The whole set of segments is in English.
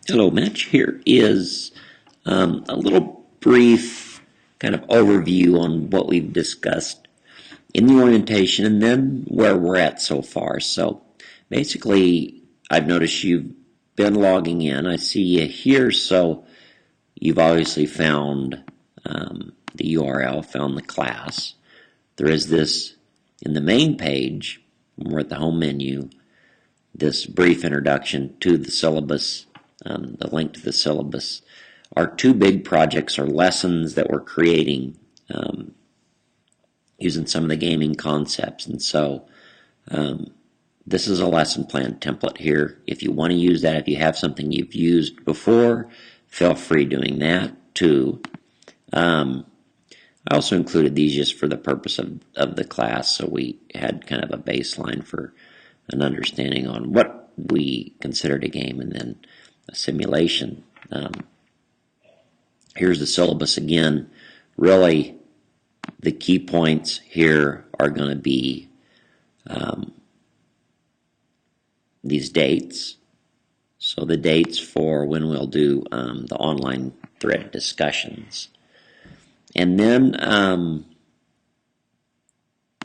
Hello, Mitch. Here is a little brief kind of overview on what we've discussed in the orientation and then where we're at so far. So basically, I've noticed you've been logging in. I see you here, so you've obviously found the URL, found the class. There is this in the main page, when we're at the home menu, this brief introduction to the syllabus. The link to the syllabus. Our two big projects are lessons that we're creating using some of the gaming concepts. And so this is a lesson plan template here. If you want to use that, if you have something you've used before, feel free doing that too. I also included these just for the purpose of the class, so we had kind of a baseline for an understanding on what we considered a game and then a simulation. Here's the syllabus again. Really, the key points here are going to be these dates. So the dates for when we'll do the online thread discussions. And then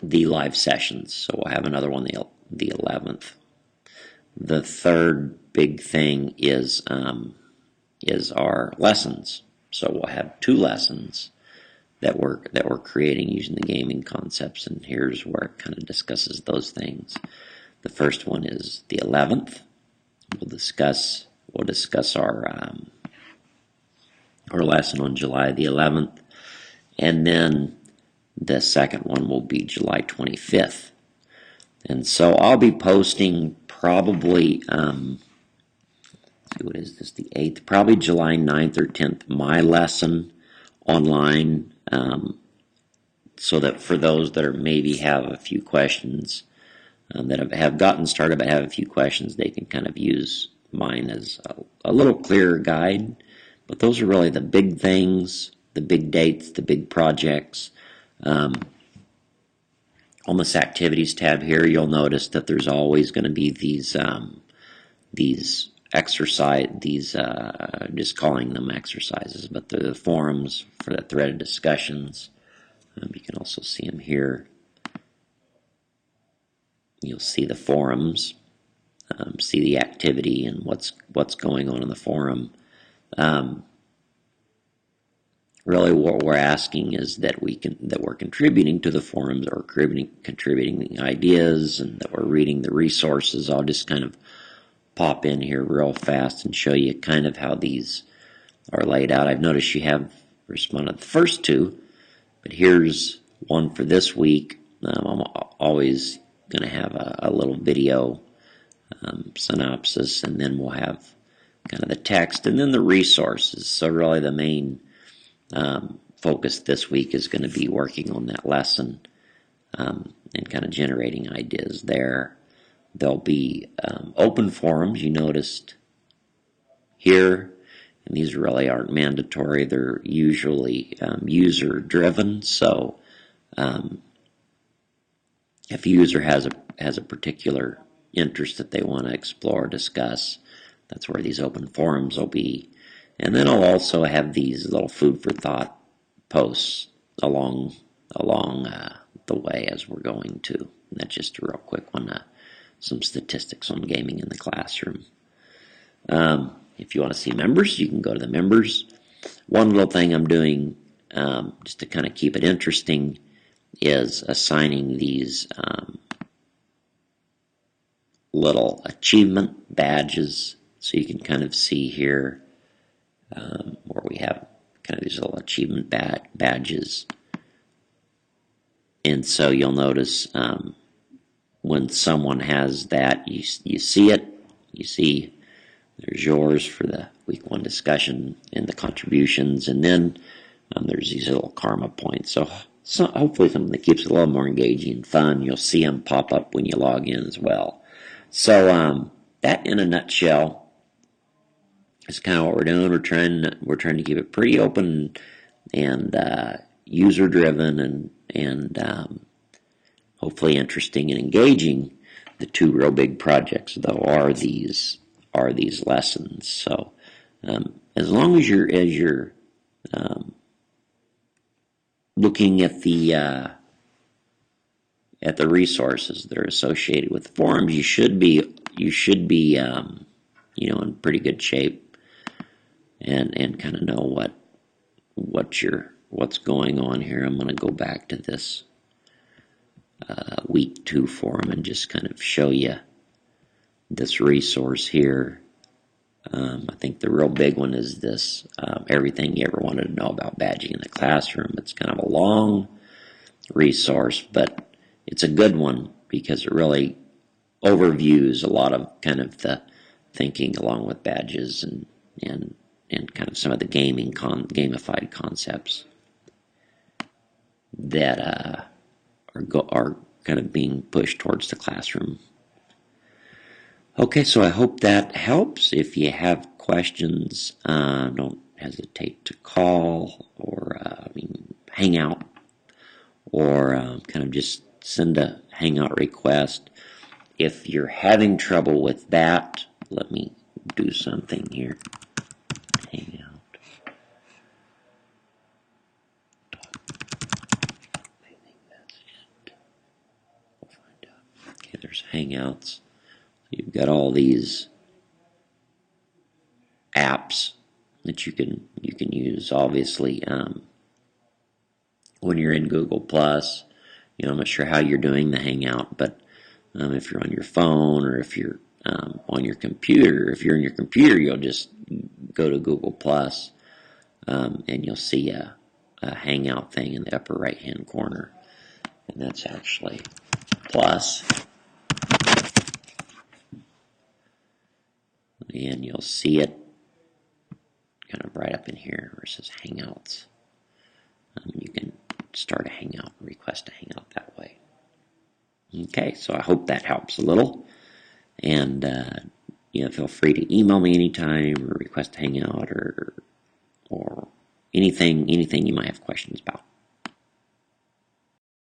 the live sessions. So we'll have another one the 11th. The third big thing is our lessons. So we'll have two lessons that we're creating using the gaming concepts, and here's where it kind of discusses those things. The first one is the 11th. We'll discuss our lesson on July the 11th, and then the second one will be July 25th. And so I'll be posting probably, what is this, the 8th, probably July 9th or 10th, my lesson online, so that for those that are maybe have a few questions, that have gotten started but have a few questions, they can kind of use mine as a little clearer guide. But those are really the big things, the big dates, the big projects. On this activities tab here, you'll notice that there's always going to be these exercise, just calling them exercises, but they're the forums for the threaded discussions. You can also see them here. You'll see the forums, see the activity and what's going on in the forum. Really, what we're asking is that we're contributing to the forums, or contributing the ideas, and that we're reading the resources. I'll just kind of pop in here real fast and show you kind of how these are laid out. I've noticed you have responded to the first two, but here's one for this week. I'm always going to have a little video synopsis, and then we'll have kind of the text, and then the resources. So really the main focus this week is going to be working on that lesson and kind of generating ideas there. There'll be open forums, you noticed here, and these really aren't mandatory. They're usually user-driven, so if a user has a particular interest that they want to explore, discuss, that's where these open forums will be. And then I'll also have these little food for thought posts along the way as we're going to. And that's just a real quick one, some statistics on gaming in the classroom. If you want to see members, you can go to the members. One little thing I'm doing just to kind of keep it interesting is assigning these little achievement badges. So you can kind of see here where we have kind of these little achievement badges. And so you'll notice when someone has that, you see it. You see there's yours for the week 1 discussion and the contributions, and then there's these little karma points. So hopefully something that keeps it a little more engaging and fun. You'll see them pop up when you log in as well. So that in a nutshell is kind of what we're doing. We're trying to keep it pretty open and user driven and hopefully interesting and engaging. The two real big projects though are these lessons. So As long as you're looking at the resources that are associated with the forums, you should be in pretty good shape, and kind of know what's going on here. I'm going to go back to this week 2 forum and just kind of show you this resource here. I think the real big one is this, everything you ever wanted to know about badging in the classroom. It's kind of a long resource, but it's a good one because it really overviews a lot of kind of the thinking along with badges and kind of some of the gamified concepts that are kind of being pushed towards the classroom. Okay, so I hope that helps. If you have questions, don't hesitate to call or hang out, or kind of just send a hangout request. If you're having trouble with that, let me do something here. Hangout. I think that's it. We'll find out. Okay, there's Hangouts. You've got all these apps that you can use. Obviously, when you're in Google Plus, I'm not sure how you're doing the Hangout, but if you're on your phone or if you're on your computer, if you're in your computer, you'll just go to Google Plus, and you'll see a Hangout thing in the upper right-hand corner, and that's actually plus. And you'll see it kind of right up in here where it says Hangouts. You can start a Hangout and request a Hangout that way. Okay, so I hope that helps a little. And feel free to email me anytime or request a Hangout or anything you might have questions about.